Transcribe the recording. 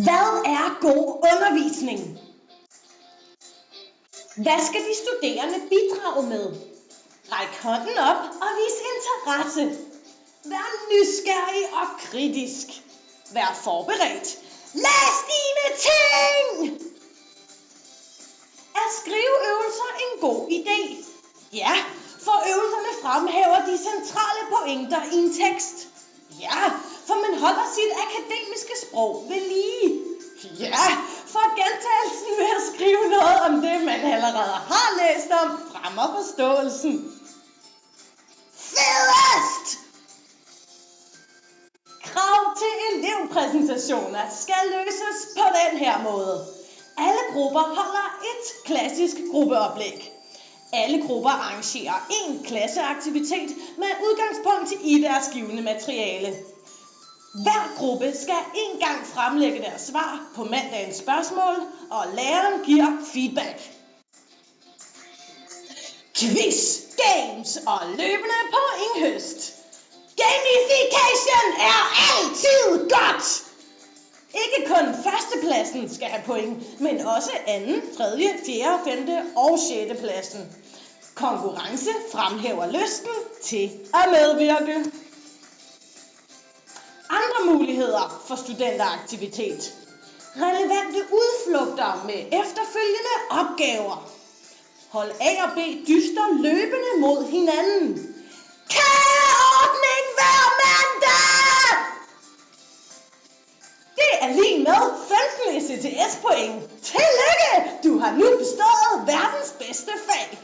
Hvad er god undervisning? Hvad skal de studerende bidrage med? Ræk hånden op og vis interesse. Vær nysgerrig og kritisk. Vær forberedt. Læs dine ting! Er skriveøvelser en god idé? Ja, for øvelserne fremhæver de centrale pointer i en tekst. Ja, for man holder sit akademiske sprog ved lige. Ja, for gentagelsen ved at skrive noget om det, man allerede har læst om, fremmer forståelsen. Fedest! Krav til elevpræsentationer skal løses på den her måde. Alle grupper holder et klassisk gruppeoplæg. Alle grupper arrangerer en klasseaktivitet med udgangspunkt i deres givne materiale. Hver gruppe skal en gang fremlægge deres svar på mandagens spørgsmål, og læreren giver feedback. Quiz, games og løbende pointhøst. Gamification er altid godt! Ikke kun førstepladsen skal have point, men også anden, tredje, fjerde, femte og sjette pladsen. Konkurrence fremhæver lysten til at medvirke. Andre muligheder for studenteraktivitet. Relevante udflugter med efterfølgende opgaver. Hold A og B dyster løbende mod hinanden. Kageordning hver mandag! Det er lige med 15 ECTS-point. Tillykke! Du har nu bestået verdens bedste fag.